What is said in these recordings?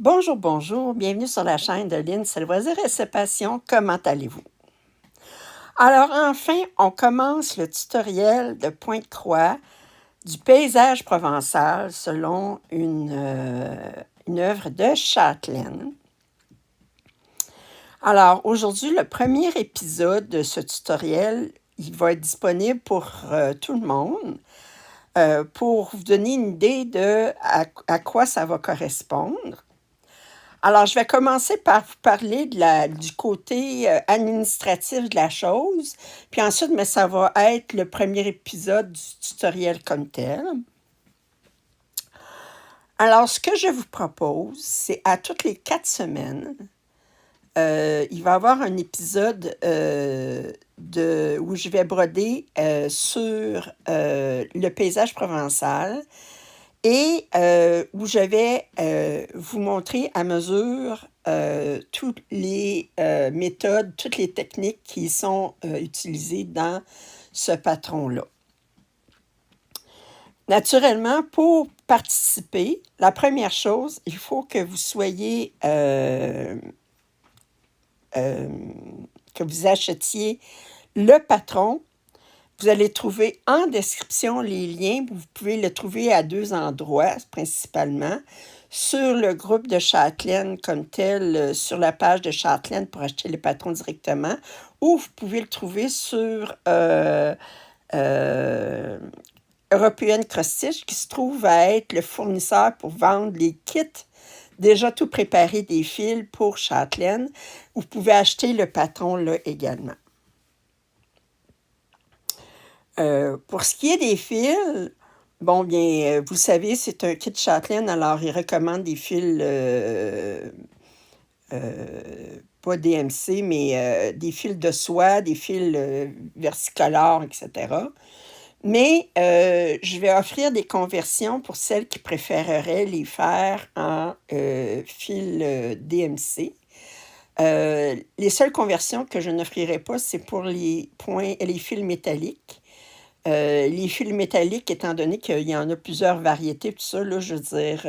Bonjour, bonjour, bienvenue sur la chaîne de Lynn Selvoisir et ses passions. Comment allez-vous? Alors enfin, on commence le tutoriel de Pointe-Croix du paysage provençal selon une œuvre de Châtelaine. Alors aujourd'hui, le premier épisode de ce tutoriel, il va être disponible pour tout le monde pour vous donner une idée de à quoi ça va correspondre. Alors, je vais commencer par vous parler du côté administratif de la chose, puis ensuite, mais ça va être le premier épisode du tutoriel comme tel. Alors, ce que je vous propose, c'est à toutes les 4 semaines, il va y avoir un épisode où je vais broder sur le paysage provençal, et où je vais vous montrer à mesure toutes les méthodes, toutes les techniques qui sont utilisées dans ce patron-là. Naturellement, pour participer, la première chose, il faut que vous soyez, que vous achetiez le patron. Vous allez trouver en description les liens. Vous pouvez le trouver à 2 endroits principalement. Sur le groupe de Châtelaine comme tel, sur la page de Châtelaine pour acheter les patrons directement. Ou vous pouvez le trouver sur European Cross Stitch qui se trouve à être le fournisseur pour vendre les kits déjà tout préparés des fils pour Châtelaine. Vous pouvez acheter le patron là également. Pour ce qui est des fils, bon, bien, vous le savez, c'est un kit Châtelaine, alors il recommande des fils, pas DMC, mais des fils de soie, des fils versicolores, etc. Mais je vais offrir des conversions pour celles qui préféreraient les faire en fils DMC. Les seules conversions que je n'offrirai pas, c'est pour les fils métalliques. Les fils métalliques, étant donné qu'il y en a plusieurs variétés, tout ça, là, je veux dire,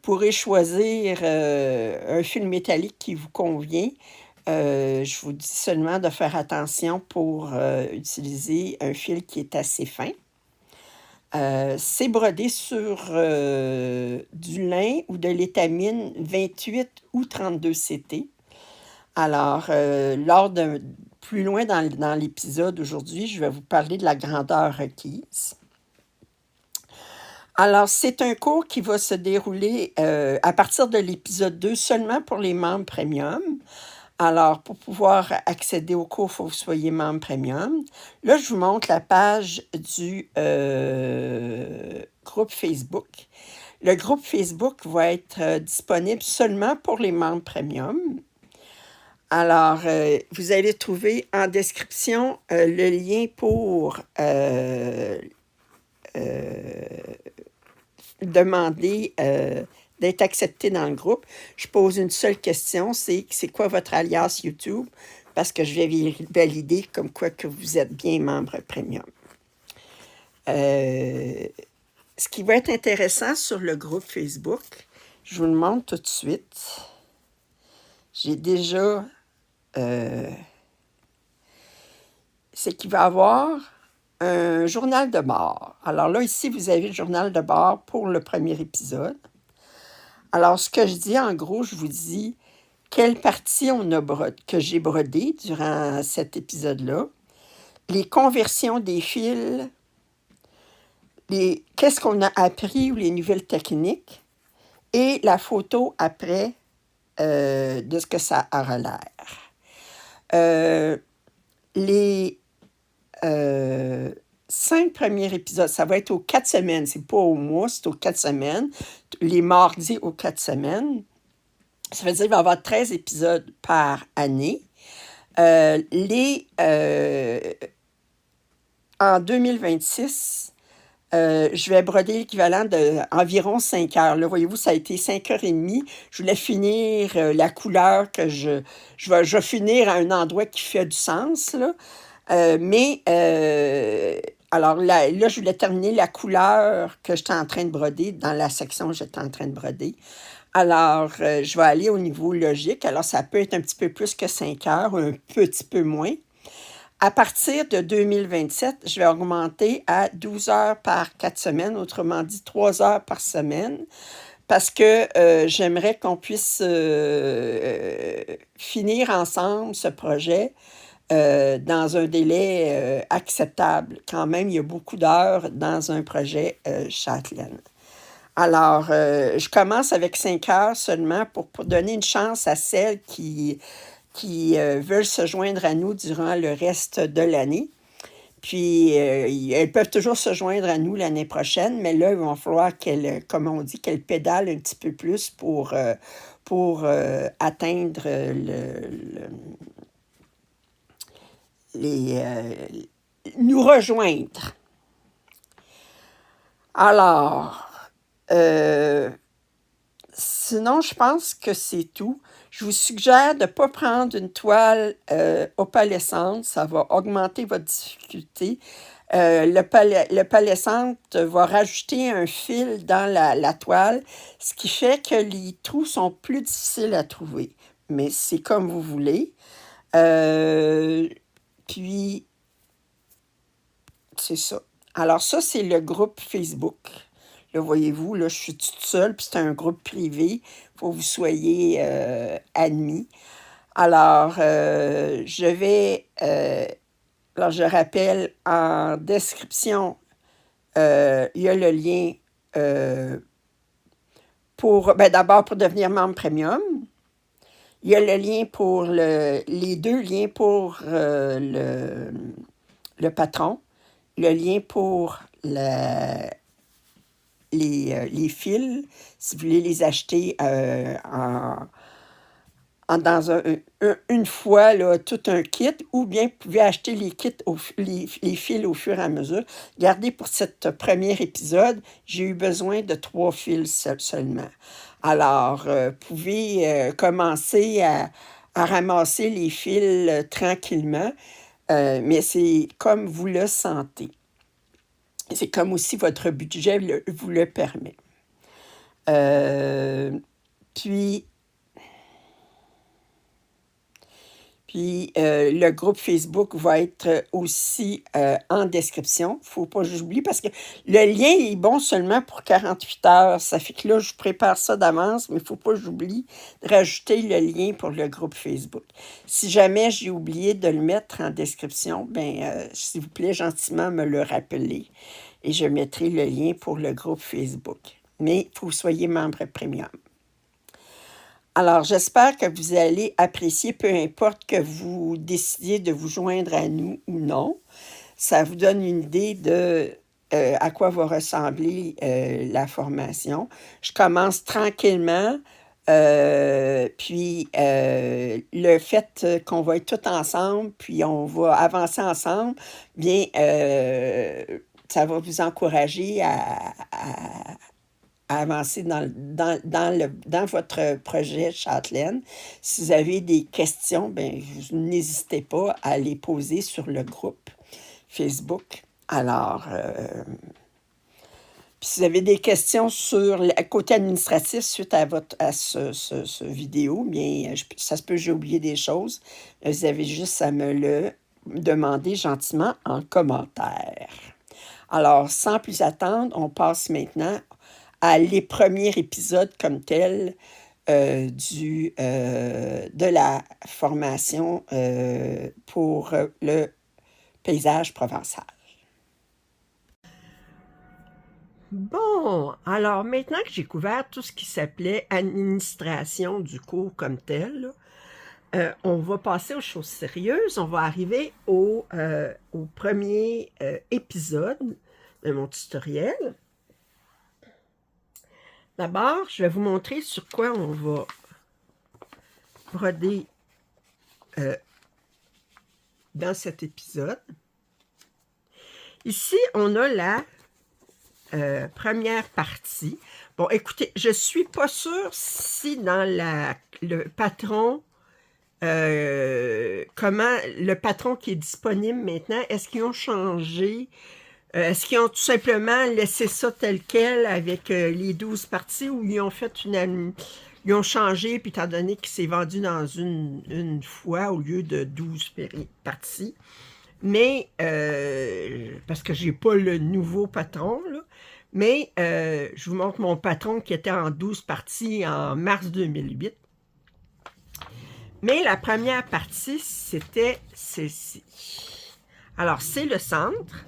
pourrez choisir un fil métallique qui vous convient. Je vous dis seulement de faire attention pour utiliser un fil qui est assez fin. C'est brodé sur du lin ou de l'étamine 28 ou 32 CT. Alors, plus loin dans l'épisode aujourd'hui, je vais vous parler de la grandeur requise. Alors, c'est un cours qui va se dérouler à partir de l'épisode 2 seulement pour les membres premium. Alors, pour pouvoir accéder au cours, il faut que vous soyez membre premium. Là, je vous montre la page du groupe Facebook. Le groupe Facebook va être disponible seulement pour les membres premium. Alors, vous allez trouver en description le lien pour demander d'être accepté dans le groupe. Je pose une seule question, c'est quoi votre alias YouTube? Parce que je vais valider comme quoi que vous êtes bien membre premium. Ce qui va être intéressant sur le groupe Facebook, je vous le montre tout de suite. J'ai déjà... c'est qu'il va y avoir un journal de bord. Alors là, ici, vous avez le journal de bord pour le premier épisode. Alors, ce que je dis, en gros, je vous dis quelle partie que j'ai brodé durant cet épisode-là, les conversions des fils, qu'est-ce qu'on a appris ou les nouvelles techniques, et la photo après de ce que ça aura l'air. Les 5 premiers épisodes, ça va être aux 4 semaines, c'est pas au mois, c'est aux 4 semaines, les mardis aux 4 semaines. Ça veut dire qu'il va y avoir 13 épisodes par année. En 2026, je vais broder l'équivalent d'environ 5 heures. Là, voyez-vous, ça a été 5h30. Je voulais finir la couleur que je vais finir à un endroit qui fait du sens, là. Alors là, je voulais terminer la couleur que j'étais en train de broder dans la section où j'étais en train de broder Alors, je vais aller au niveau logique. Alors, ça peut être un petit peu plus que 5 heures, un petit peu moins. À partir de 2027, je vais augmenter à 12 heures par 4 semaines, autrement dit 3 heures par semaine, parce que j'aimerais qu'on puisse finir ensemble ce projet dans un délai acceptable. Quand même, il y a beaucoup d'heures dans un projet Châtelaine. Alors, je commence avec 5 heures seulement pour donner une chance à celles qui veulent se joindre à nous durant le reste de l'année. Puis, elles peuvent toujours se joindre à nous l'année prochaine, mais là, il va falloir qu'elles, comme on dit, qu'elles pédalent un petit peu plus pour atteindre nous rejoindre. Alors, sinon, je pense que c'est tout. Je vous suggère de ne pas prendre une toile opalescente. Ça va augmenter votre difficulté. L'opalescente va rajouter un fil dans la toile, ce qui fait que les trous sont plus difficiles à trouver. Mais c'est comme vous voulez. Puis, c'est ça. Alors ça, c'est le groupe Facebook. Là, voyez-vous, là, je suis toute seule, puis c'est un groupe privé. Il faut que vous soyez admis. Alors, je vais... alors, je rappelle, en description, il y a le lien pour... Ben, d'abord, pour devenir membre premium. Il y a le lien pour les deux liens pour le patron. Le lien pour les fils, si vous voulez les acheter dans une fois, là, tout un kit, ou bien vous pouvez acheter les kits, les fils au fur et à mesure. Regardez, pour cet premier épisode, j'ai eu besoin de 3 fils seulement. Alors, vous pouvez commencer à ramasser les fils tranquillement, mais c'est comme vous le sentez. C'est comme aussi votre budget vous le permet. Puis, le groupe Facebook va être aussi en description. Il ne faut pas que j'oublie parce que le lien est bon seulement pour 48 heures. Ça fait que là, je prépare ça d'avance, mais il ne faut pas que j'oublie de rajouter le lien pour le groupe Facebook. Si jamais j'ai oublié de le mettre en description, bien, s'il vous plaît, gentiment me le rappeler. Et je mettrai le lien pour le groupe Facebook. Mais il faut que vous soyez membre premium. Alors, j'espère que vous allez apprécier, peu importe que vous décidiez de vous joindre à nous ou non. Ça vous donne une idée de à quoi va ressembler la formation. Je commence tranquillement, puis le fait qu'on va être tous ensemble, puis on va avancer ensemble, bien, ça va vous encourager à avancer dans votre projet Châtelaine. Si vous avez des questions, bien, n'hésitez pas à les poser sur le groupe Facebook. Alors, puis si vous avez des questions sur le côté administratif suite à ce vidéo, bien, ça se peut que j'ai oublié des choses. Vous avez juste à me le demander gentiment en commentaire. Alors, sans plus attendre, on passe maintenant à les premiers épisodes comme tels de la formation pour le paysage provençal. Bon, alors maintenant que j'ai couvert tout ce qui s'appelait administration du cours comme tel, on va passer aux choses sérieuses. On va arriver au premier épisode de mon tutoriel. D'abord, je vais vous montrer sur quoi on va broder dans cet épisode. Ici, on a la première partie. Bon, écoutez, je ne suis pas sûre si dans le patron, comment le patron qui est disponible maintenant, est-ce qu'ils ont changé Est-ce qu'ils ont tout simplement laissé ça tel quel avec les 12 parties ou ils ont fait ils ont changé, puis étant donné qu'il s'est vendu dans une fois au lieu de 12 parties. Mais, parce que j'ai pas le nouveau patron, là, mais je vous montre mon patron qui était en 12 parties en mars 2008. Mais la première partie, c'était celle-ci. Alors, c'est le centre.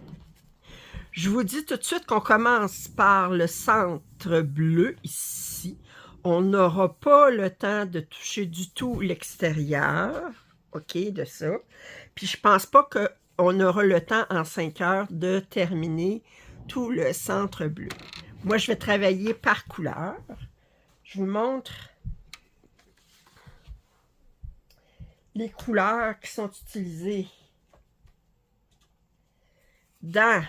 Je vous dis tout de suite qu'on commence par le centre bleu ici. On n'aura pas le temps de toucher du tout l'extérieur, OK, de ça. Puis je pense pas qu'on aura le temps en 5 heures de terminer tout le centre bleu. Moi, je vais travailler par couleur. Je vous montre les couleurs qui sont utilisées dans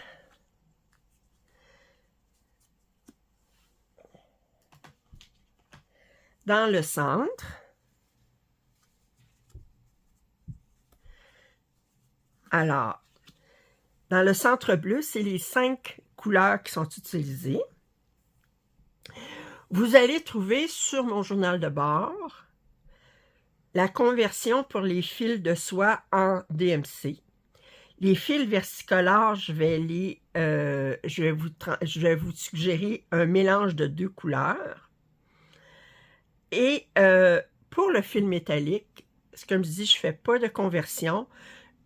le centre. Alors, dans le centre bleu, c'est les 5 couleurs qui sont utilisées. Vous allez trouver sur mon journal de bord la conversion pour les fils de soie en DMC. Les fils versicolores, je vais vous suggérer un mélange de 2 couleurs. Et pour le fil métallique, comme je dis, je ne fais pas de conversion.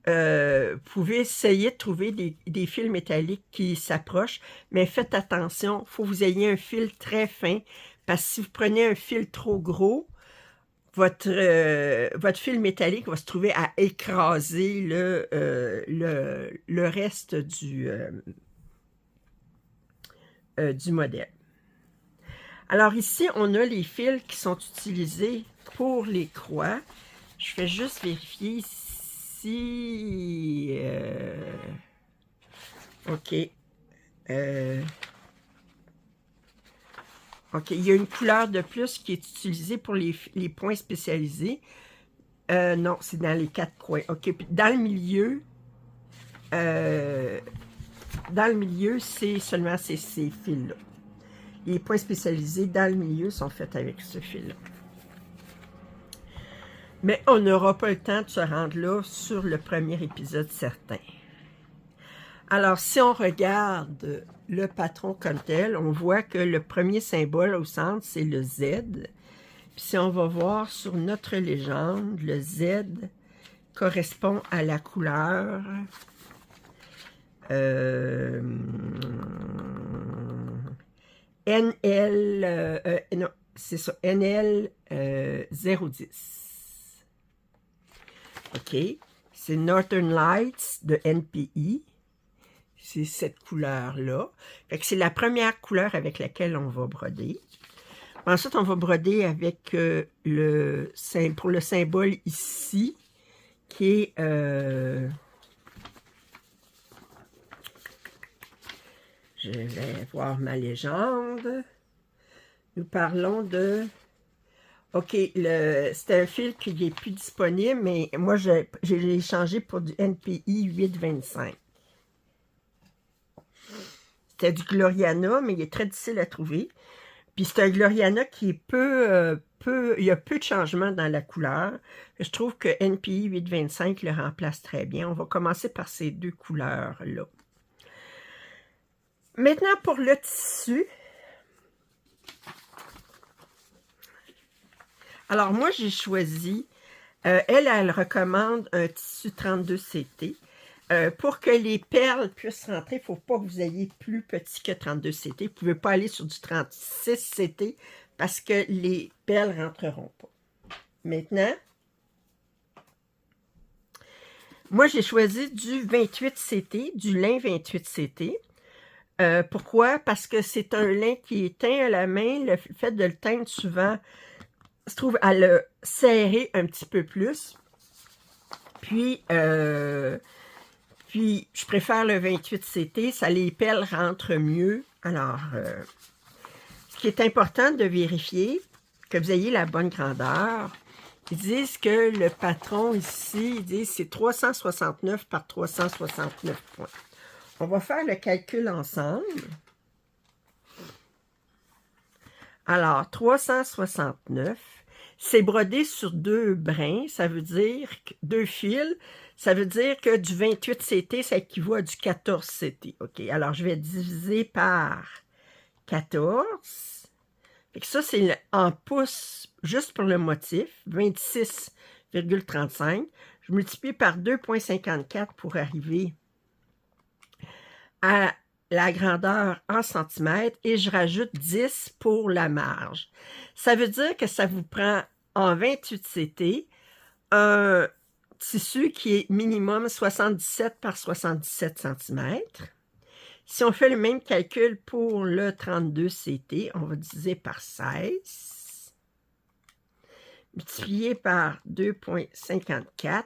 Vous pouvez essayer de trouver des fils métalliques qui s'approchent, mais faites attention, il faut que vous ayez un fil très fin, parce que si vous prenez un fil trop gros, votre fil métallique va se trouver à écraser le reste du modèle. Alors ici, on a les fils qui sont utilisés pour les croix. Je vais juste vérifier ici. OK. OK, il y a une couleur de plus qui est utilisée pour les points spécialisés. Non, c'est dans les 4 coins. OK, puis dans le milieu, c'est seulement ces fils-là. Les points spécialisés dans le milieu sont faits avec ce fil-là. Mais on n'aura pas le temps de se rendre là sur le premier épisode certain. Alors, si on regarde le patron comme tel, on voit que le premier symbole au centre, c'est le Z. Puis si on va voir sur notre légende, le Z correspond à la couleur NL, non, c'est ça, NL 010. OK, c'est Northern Lights de NPI. C'est cette couleur-là. C'est la première couleur avec laquelle on va broder. Ensuite, on va broder avec pour le symbole ici, qui est je vais voir ma légende. Nous parlons de... OK, c'est un fil qui n'est plus disponible, mais moi, je l'ai changé pour du NPI 825. C'était du Gloriana, mais il est très difficile à trouver. Puis c'est un Gloriana qui est il y a peu de changements dans la couleur. Je trouve que NPI 825 le remplace très bien. On va commencer par ces 2 couleurs-là. Maintenant, pour le tissu. Alors, moi, j'ai choisi, elle recommande un tissu 32 CT. Pour que les perles puissent rentrer, il ne faut pas que vous ayez plus petit que 32 CT. Vous ne pouvez pas aller sur du 36 CT parce que les perles ne rentreront pas. Maintenant, moi, j'ai choisi du 28 CT, du lin 28 CT. Pourquoi? Parce que c'est un lin qui est teint à la main. Le fait de le teindre souvent se trouve à le serrer un petit peu plus. Puis, je préfère le 28 CT, ça les perles rentrent mieux. Alors, ce qui est important de vérifier, que vous ayez la bonne grandeur. Ils disent que le patron ici, ils disent c'est 369 par 369 points. On va faire le calcul ensemble. Alors, 369, c'est brodé sur 2 brins, ça veut dire, 2 fils, ça veut dire que du 28 CT, ça équivaut à du 14 CT. OK, alors je vais diviser par 14. Fait que ça, c'est en pouces, juste pour le motif, 26,35. Je multiplie par 2,54 pour arriver à la grandeur en centimètres et je rajoute 10 pour la marge. Ça veut dire que ça vous prend en 28 CT un tissu qui est minimum 77 par 77 cm. Si on fait le même calcul pour le 32 CT, on va diviser par 16, multiplié par 2,54.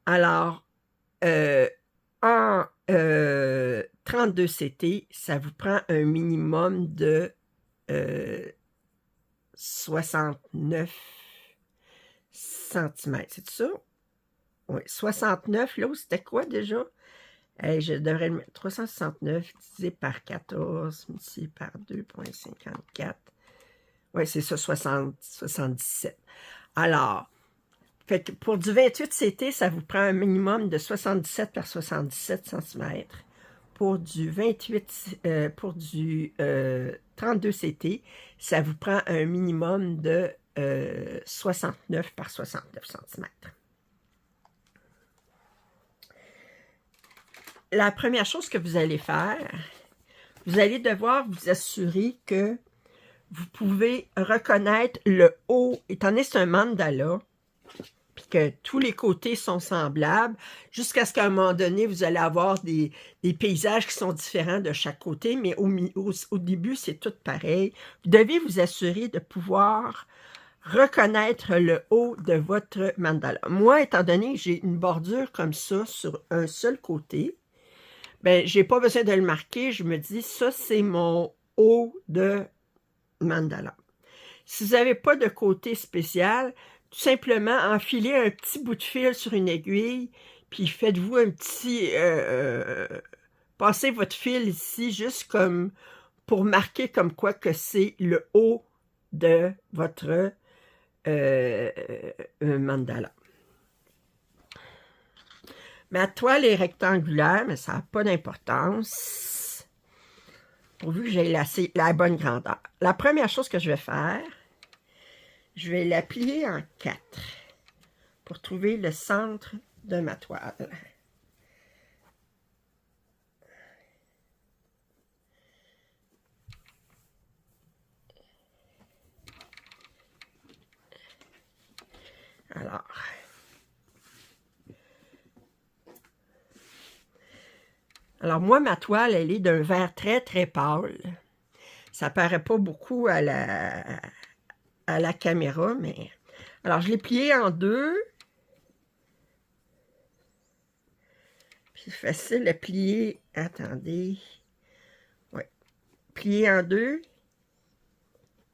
Alors, en 32 CT, ça vous prend un minimum de 69 cm. C'est ça? Oui, 69. Là, c'était quoi déjà? Hey, je devrais le mettre. 369 divisé par 14, multiplié par 2,54. Oui, c'est ça, 77. Alors, fait que pour du 28 CT, ça vous prend un minimum de 77 par 77 cm. Pour du 32 CT, ça vous prend un minimum de 69 par 69 cm. La première chose que vous allez faire, vous allez devoir vous assurer que vous pouvez reconnaître le haut, étant donné que c'est un mandala, puis que tous les côtés sont semblables, jusqu'à ce qu'à un moment donné, vous allez avoir des paysages qui sont différents de chaque côté, mais au début, c'est tout pareil. Vous devez vous assurer de pouvoir reconnaître le haut de votre mandala. Moi, étant donné que j'ai une bordure comme ça sur un seul côté, ben, j'ai pas besoin de le marquer. Je me dis, ça, c'est mon haut de mandala. Si vous n'avez pas de côté spécial, tout simplement enfilez un petit bout de fil sur une aiguille, puis faites-vous un petit... passez votre fil ici, juste comme pour marquer comme quoi que c'est le haut de votre mandala. Ma toile est rectangulaire, mais ça n'a pas d'importance, pourvu que j'ai la bonne grandeur. La première chose que je vais faire, je vais la plier en 4 pour trouver le centre de ma toile. Alors moi, ma toile, elle est d'un vert très, très pâle. Ça paraît pas beaucoup à la caméra, mais... Alors, je l'ai plié en 2. Puis, facile à plier. Attendez. Oui. Plier en 2.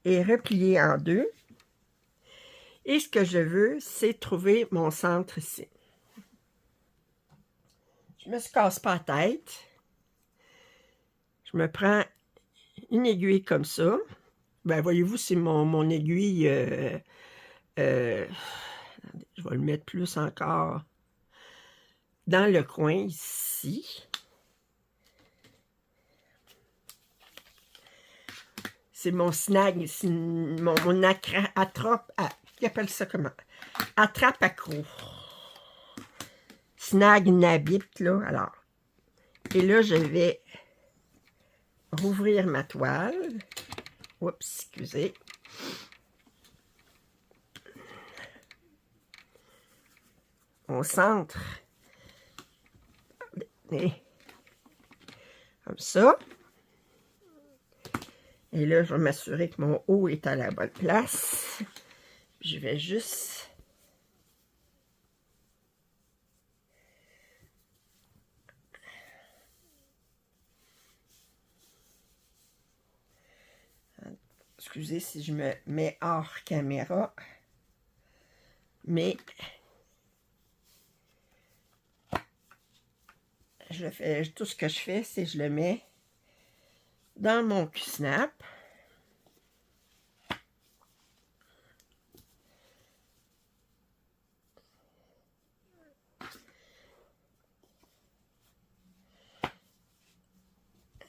Et replier en 2. Et ce que je veux, c'est trouver mon centre ici. Je me casse pas la tête. Je me prends une aiguille comme ça. Ben, voyez-vous, c'est mon aiguille... je vais le mettre plus encore dans le coin ici. C'est mon snag, mon attrape, qui appelle ça comment? Attrape accro. Snag nabit, là. Alors, et là, je vais rouvrir ma toile. Oups, excusez. Au centre. Et comme ça. Et là, je vais m'assurer que mon haut est à la bonne place. Je vais juste... Excusez si je me mets hors caméra. Mais... tout ce que je fais, c'est que je le mets dans mon Q-Snap.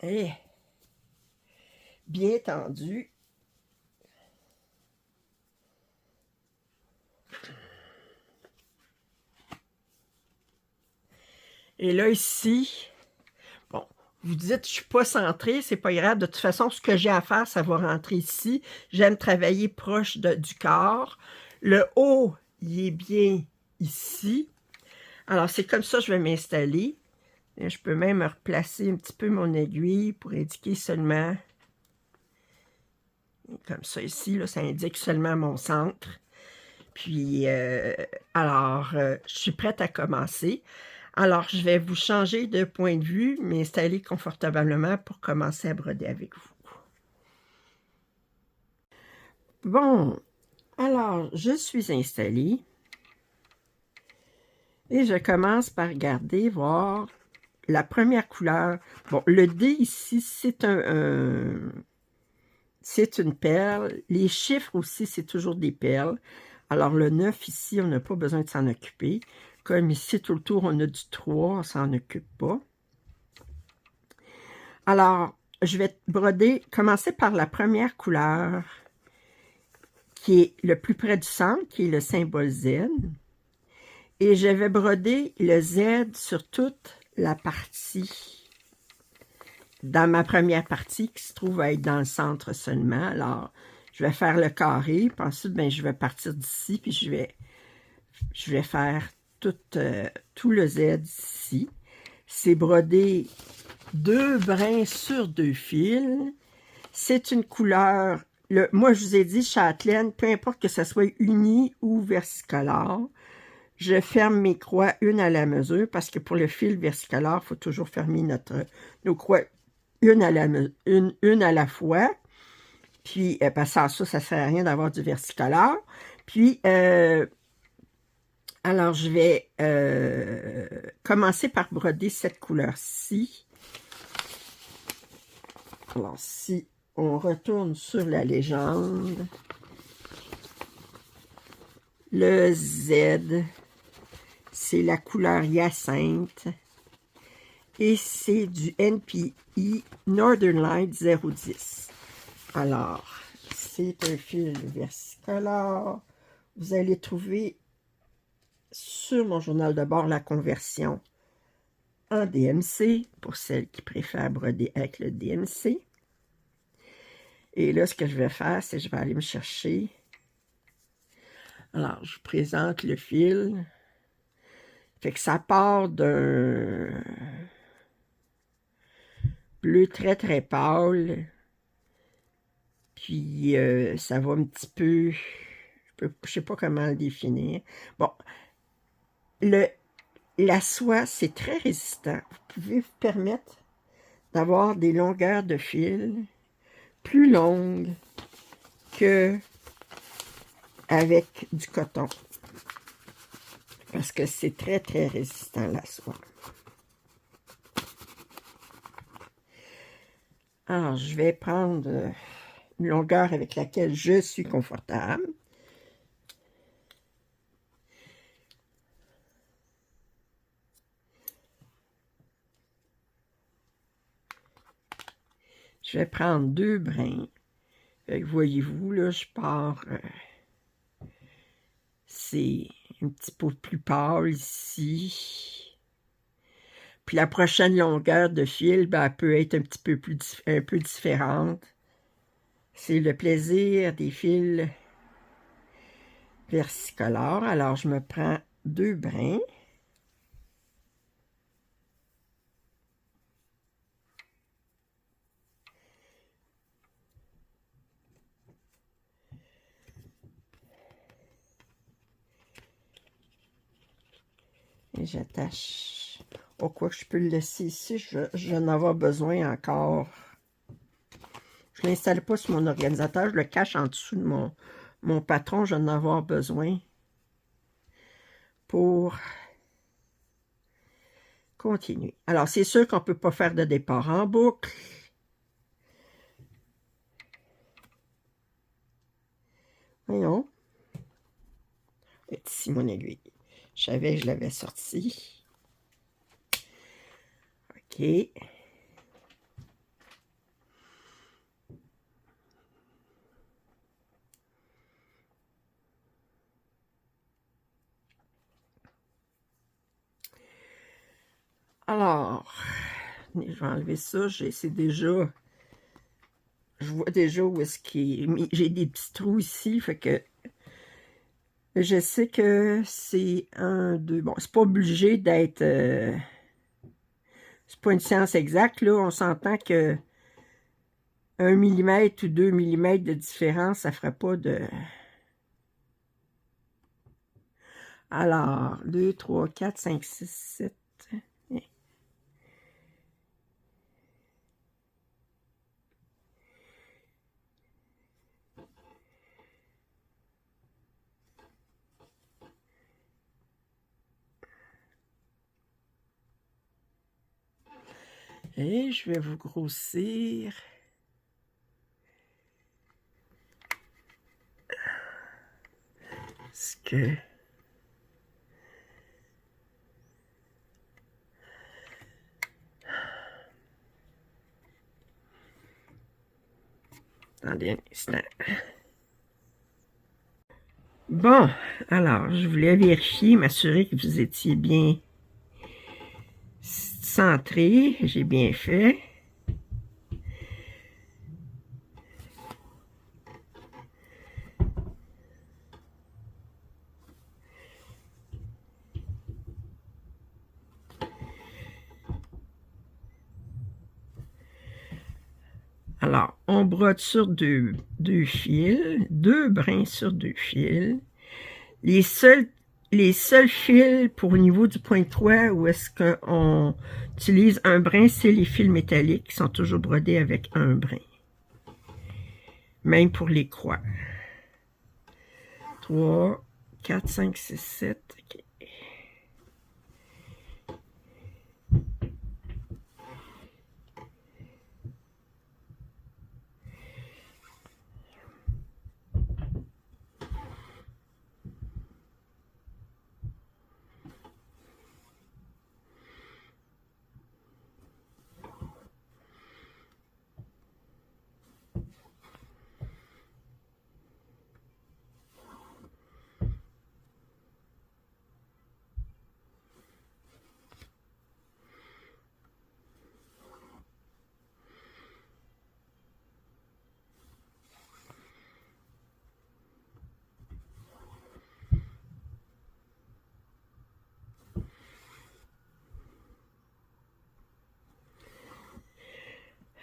Et bien tendu. Et là, ici, bon, vous dites, je suis pas centrée, c'est pas grave. De toute façon, ce que j'ai à faire, ça va rentrer ici. J'aime travailler proche du corps. Le haut, il est bien ici. Alors, c'est comme ça que je vais m'installer. Je peux même replacer un petit peu mon aiguille pour indiquer seulement, comme ça ici, là, ça indique seulement mon centre. Puis, je suis prête à commencer. Alors, je vais vous changer de point de vue, m'installer confortablement pour commencer à broder avec vous. Bon, alors, je suis installée. Et je commence par regarder, voir la première couleur. Bon, le D ici, c'est c'est une perle. Les chiffres aussi, c'est toujours des perles. Alors, le 9 ici, on n'a pas besoin de s'en occuper. Comme ici, tout le tour, on a du 3, on ne s'en occupe pas. Alors, je vais broder, commencer par la première couleur, qui est le plus près du centre, qui est le symbole Z. Et je vais broder le Z sur toute la partie, dans ma première partie, qui se trouve à être dans le centre seulement. Alors, je vais faire le carré, puis ensuite, ben, je vais partir d'ici, puis je vais faire tout le Z ici. C'est brodé 2 brins sur 2 fils. C'est une couleur, moi je vous ai dit châtelaine, peu importe que ça soit uni ou versicolore. Je ferme mes croix une à la mesure parce que pour le fil versicolore, il faut toujours fermer nos croix une à la fois. Puis, parce que ça ne sert à rien d'avoir du versicolore. Puis, alors, je vais commencer par broder cette couleur-ci. Alors, si on retourne sur la légende, le Z, c'est la couleur hyacinthe et c'est du NPI Northern Light 010. Alors, c'est un fil versicolore. Vous allez trouver sur mon journal de bord la conversion en DMC pour celles qui préfèrent broder avec le DMC. Et là, ce que je vais faire, c'est que je vais aller me chercher. Alors, je vous présente le fil. Fait que ça part d'un bleu très très pâle. Puis ça va un petit peu, je sais pas comment le définir. Bon, la soie, c'est très résistant. Vous pouvez vous permettre d'avoir des longueurs de fil plus longues que avec du coton. Parce que c'est très, très résistant, la soie. Alors, je vais prendre une longueur avec laquelle je suis confortable. Je vais prendre 2 brins. Voyez-vous, là, je pars... c'est un petit peu plus pâle ici. Puis la prochaine longueur de fil, ben, elle peut être un peu différente. C'est le plaisir des fils versicolores. Alors, je me prends 2 brins. Et j'attache. Oh, quoi que je peux le laisser ici, je vais en avoir besoin encore. Je ne l'installe pas sur mon organisateur, je le cache en dessous de mon patron, je vais en avoir besoin pour continue. Alors, c'est sûr qu'on ne peut pas faire de départ en boucle. Voyons. Ici, mon aiguille. Je savais que je l'avais sorti. OK. Alors, je vais enlever ça. C'est déjà... Je vois déjà où est-ce qu'il est. J'ai des petits trous ici, fait que je sais que c'est 1, 2... Bon, c'est pas obligé d'être... c'est pas une science exacte, là. On s'entend que 1 millimètre ou 2 millimètres de différence, ça ferait pas de... Alors, 2, 3, 4, 5, 6, 7... Et je vais vous grossir. Parce que... Attendez un instant. Bon, alors, je voulais vérifier, m'assurer que vous étiez bien centré. J'ai bien fait. Alors, on brode sur deux fils, 2 brins sur 2 fils. Les seuls fils pour au niveau du point 3 où est-ce qu'on utilise un brin, c'est les fils métalliques qui sont toujours brodés avec un brin. Même pour les croix. 3, 4, 5, 6, 7. OK.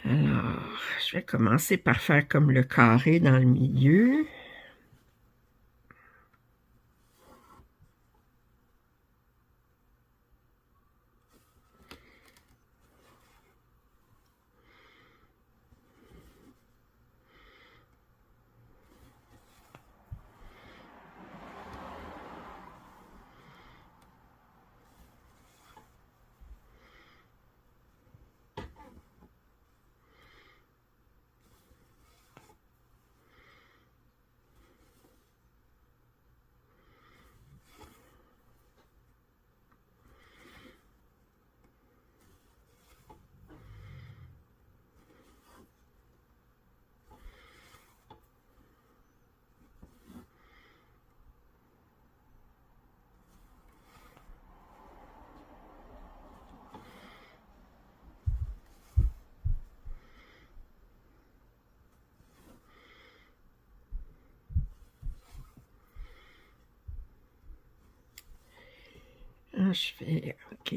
Alors, je vais commencer par faire comme le carré dans le milieu. Je fais OK.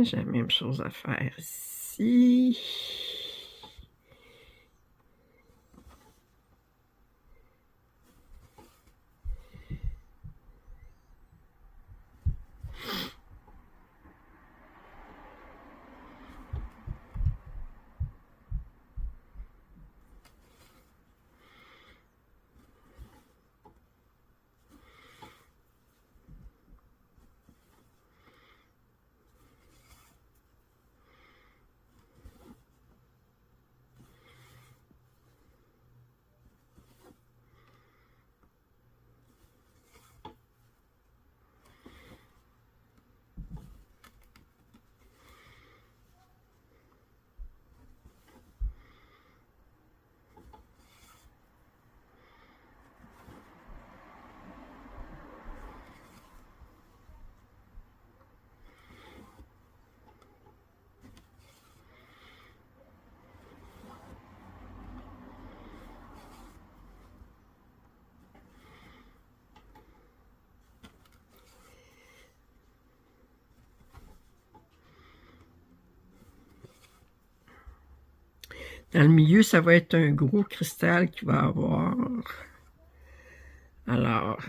J'ai la même chose à faire ici. Dans le milieu, ça va être un gros cristal qu'il va avoir. Alors,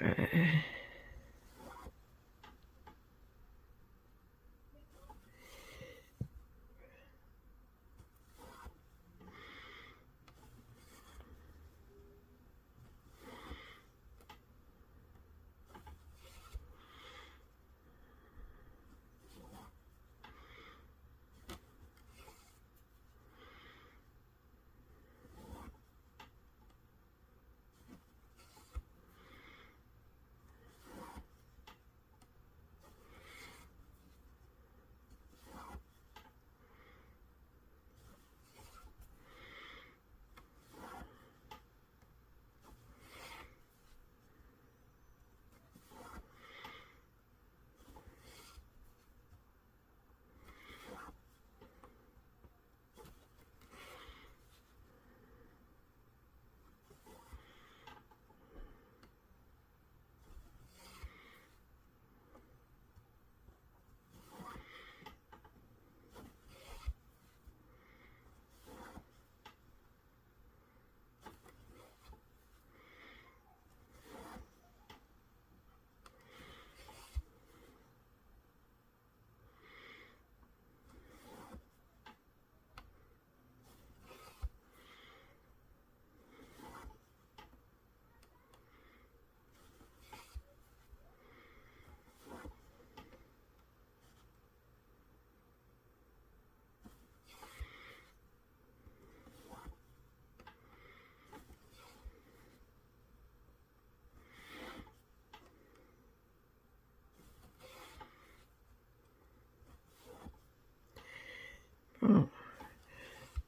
bon.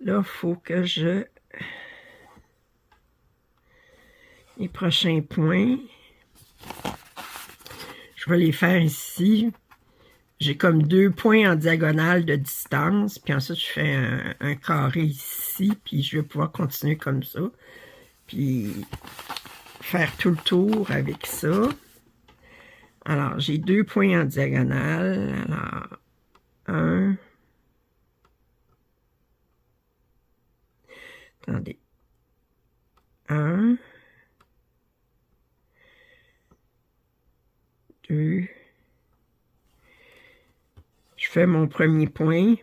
Là, il faut que les prochains points, je vais les faire ici. J'ai comme 2 points en diagonale de distance, puis ensuite je fais un carré ici, puis je vais pouvoir continuer comme ça, puis faire tout le tour avec ça. Alors, j'ai 2 points en diagonale, alors, 1, attendez, 1, 2, je fais mon premier point,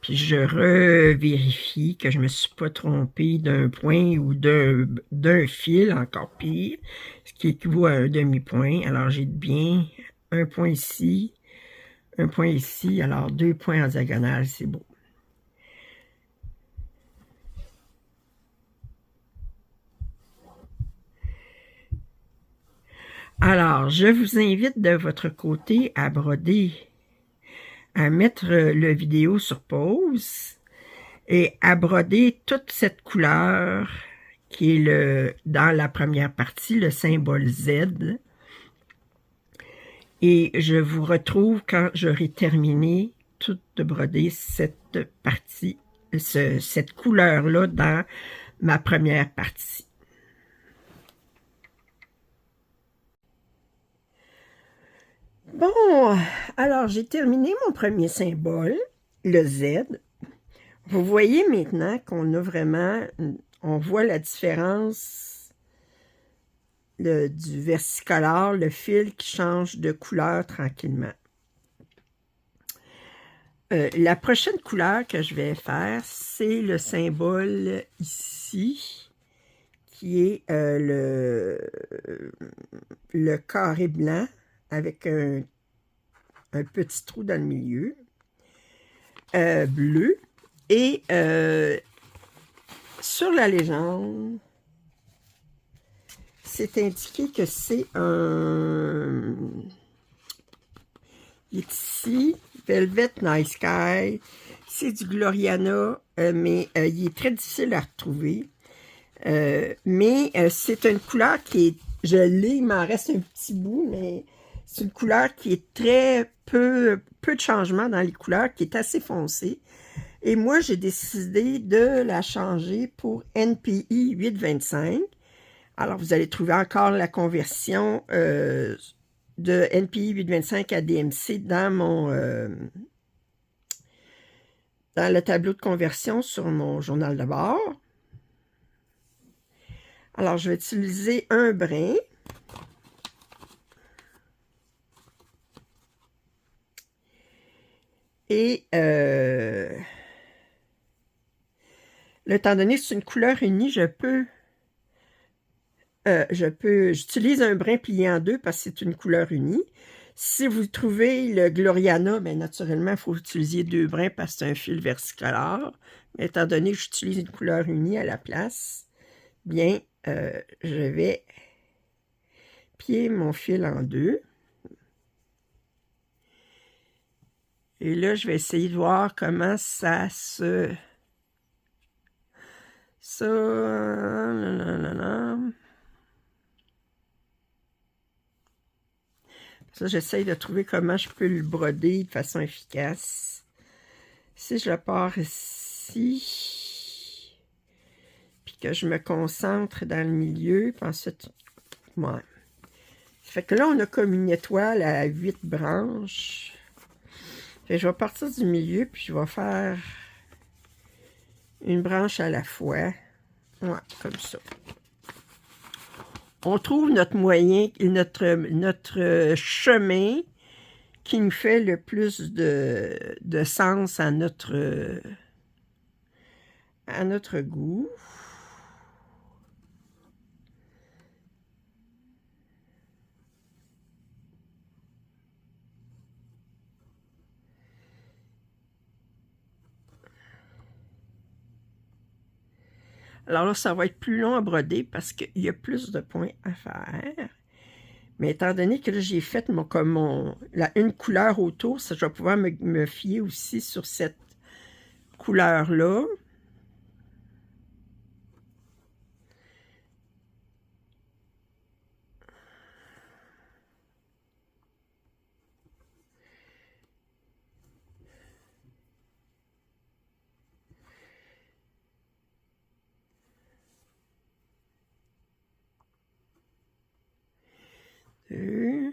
puis je revérifie que je ne me suis pas trompé d'un point ou d'un fil, encore pire, ce qui équivaut à un demi-point. Alors, j'ai bien un point ici, alors 2 points en diagonale, c'est beau. Alors, je vous invite de votre côté à broder, à mettre la vidéo sur pause et à broder toute cette couleur qui est dans la première partie, le symbole Z. Et je vous retrouve quand j'aurai terminé tout de broder cette partie, cette couleur-là dans ma première partie. Bon, alors j'ai terminé mon premier symbole, le Z. Vous voyez maintenant qu'on a vraiment, on voit la différence du versicolore, le fil qui change de couleur tranquillement. La prochaine couleur que je vais faire, c'est le symbole ici, qui est le carré blanc avec un petit trou dans le milieu, bleu. Et sur la légende, c'est indiqué que c'est un... Il est ici, Velvet Night Sky. C'est du Gloriana, mais il est très difficile à retrouver. Mais c'est une couleur qui est... Je l'ai, il m'en reste un petit bout, mais c'est une couleur qui est très peu de changement dans les couleurs, qui est assez foncée. Et moi, j'ai décidé de la changer pour NPI 825. Alors, vous allez trouver encore la conversion de NPI 825 à DMC dans le tableau de conversion sur mon journal de bord. Alors, je vais utiliser un brin. Et étant donné que c'est une couleur unie, j'utilise un brin plié en deux parce que c'est une couleur unie. Si vous trouvez le Gloriana, bien naturellement, il faut utiliser deux brins parce que c'est un fil versicolore. Mais étant donné que j'utilise une couleur unie à la place, bien, je vais plier mon fil en deux. Et là, je vais essayer de voir comment ça se... Ça... Ça, j'essaye de trouver comment je peux le broder de façon efficace. Si je le pars ici, puis que je me concentre dans le milieu, puis ensuite, ouais. Ça fait que là, on a comme une étoile à 8 branches. Fait que je vais partir du milieu, puis je vais faire une branche à la fois. Ouais, comme ça. On trouve notre moyen, notre chemin qui nous fait le plus de sens à notre goût. Alors là, ça va être plus long à broder parce qu'il y a plus de points à faire. Mais étant donné que j'ai fait une couleur autour, ça, je vais pouvoir me fier aussi sur cette couleur-là. Deux.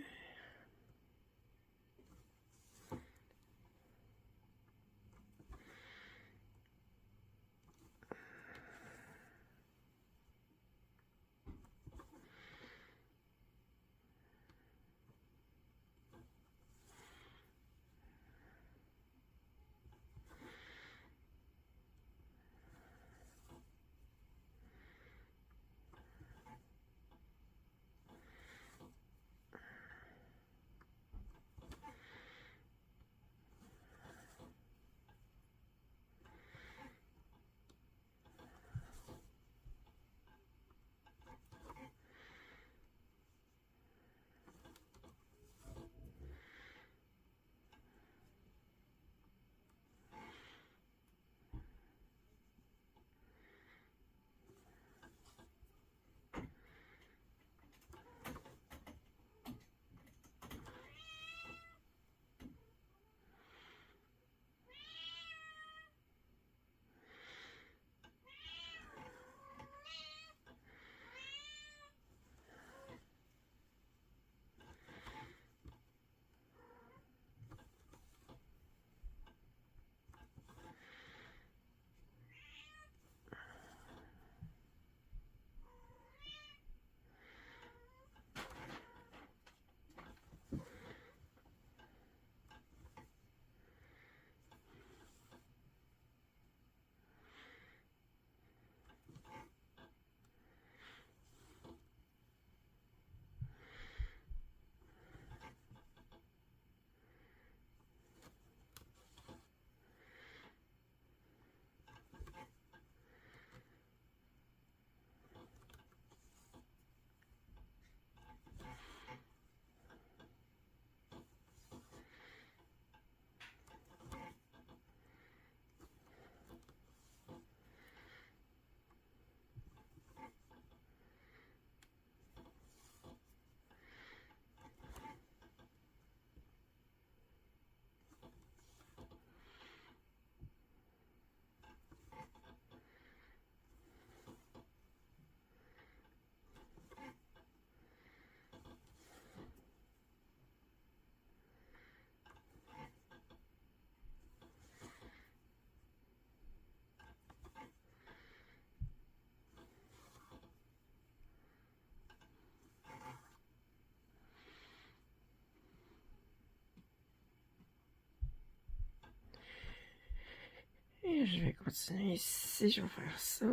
je vais continuer ici, je vais faire ça.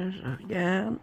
Je regarde.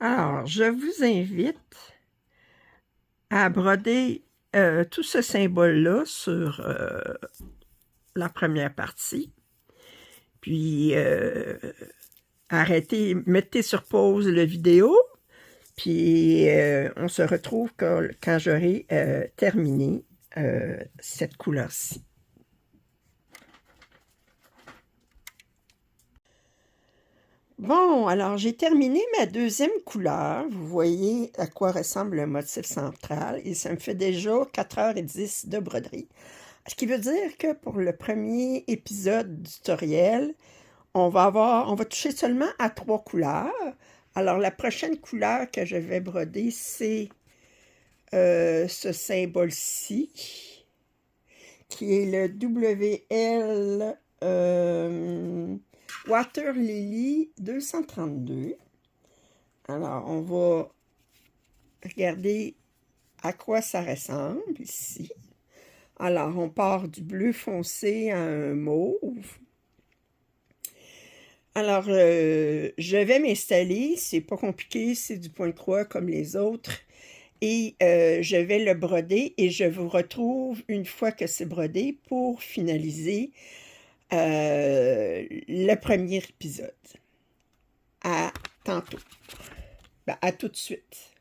Alors, je vous invite à broder tout ce symbole-là sur la première partie. Puis, arrêtez, mettez sur pause la vidéo. Puis, on se retrouve quand j'aurai terminé cette couleur-ci. Bon, alors j'ai terminé ma deuxième couleur. Vous voyez à quoi ressemble le motif central. Et ça me fait déjà 4h10 de broderie. Ce qui veut dire que pour le premier épisode du tutoriel, on va toucher seulement à 3 couleurs. Alors la prochaine couleur que je vais broder, c'est ce symbole-ci, qui est le WL Water Lily 232. Alors, on va regarder à quoi ça ressemble ici. Alors, on part du bleu foncé à un mauve. Alors, je vais m'installer. C'est pas compliqué, c'est du point de croix comme les autres. Et je vais le broder et je vous retrouve une fois que c'est brodé pour finaliser le premier épisode. À tantôt. Ben, à tout de suite.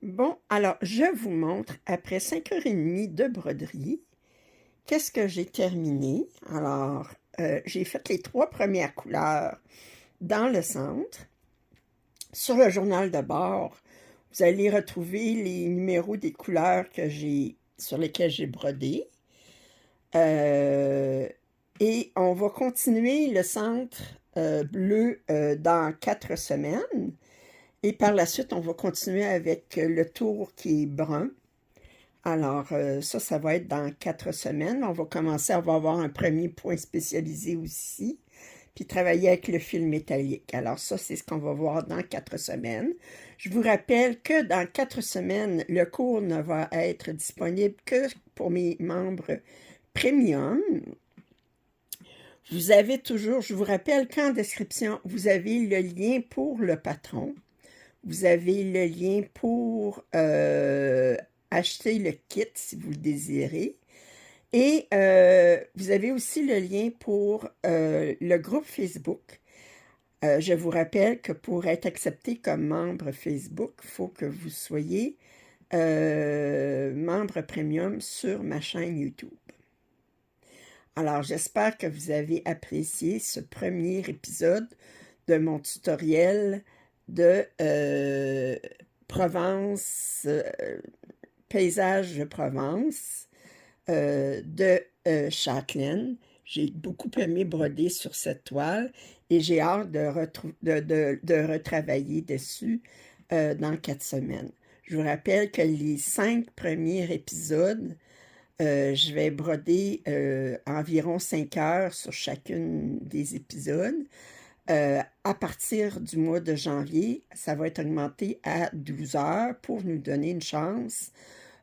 Bon, alors, je vous montre, après 5h30 de broderie, qu'est-ce que j'ai terminé. Alors, j'ai fait les 3 premières couleurs dans le centre. Sur le journal de bord, vous allez retrouver les numéros des couleurs sur lesquelles j'ai brodé. Et on va continuer le centre bleu dans 4 semaines. Et par la suite, on va continuer avec le tour qui est brun. Alors, ça va être dans 4 semaines. On va commencer, on va avoir un premier point spécialisé aussi, puis travailler avec le fil métallique. Alors ça, c'est ce qu'on va voir dans 4 semaines. Je vous rappelle que dans 4 semaines, le cours ne va être disponible que pour mes membres premium. Vous avez toujours, je vous rappelle qu'en description, vous avez le lien pour le patron. Vous avez le lien pour acheter le kit si vous le désirez. Et vous avez aussi le lien pour le groupe Facebook. Je vous rappelle que pour être accepté comme membre Facebook, il faut que vous soyez membre premium sur ma chaîne YouTube. Alors, j'espère que vous avez apprécié ce premier épisode de mon tutoriel de Provence, paysage de Provence, de Châtelaine. J'ai beaucoup aimé broder sur cette toile et j'ai hâte de retravailler dessus dans 4 semaines. Je vous rappelle que les 5 premiers épisodes, je vais broder environ 5 heures sur chacune des épisodes. À partir du mois de janvier, ça va être augmenté à 12 heures pour nous donner une chance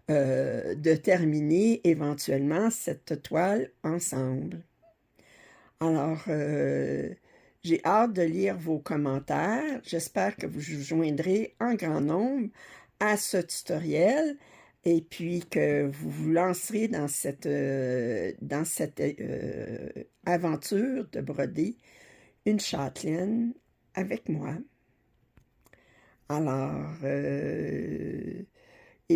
de terminer éventuellement cette toile ensemble. Alors, j'ai hâte de lire vos commentaires. J'espère que vous vous joindrez en grand nombre à ce tutoriel et puis que vous vous lancerez dans cette aventure de broder une châtelaine avec moi. Alors, eh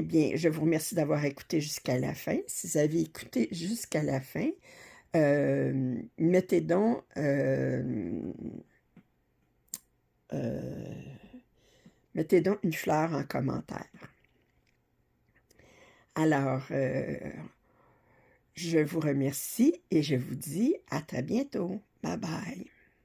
bien, je vous remercie d'avoir écouté jusqu'à la fin. Si vous avez écouté jusqu'à la fin, mettez donc une fleur en commentaire. Alors, je vous remercie et je vous dis à très bientôt. Bye bye.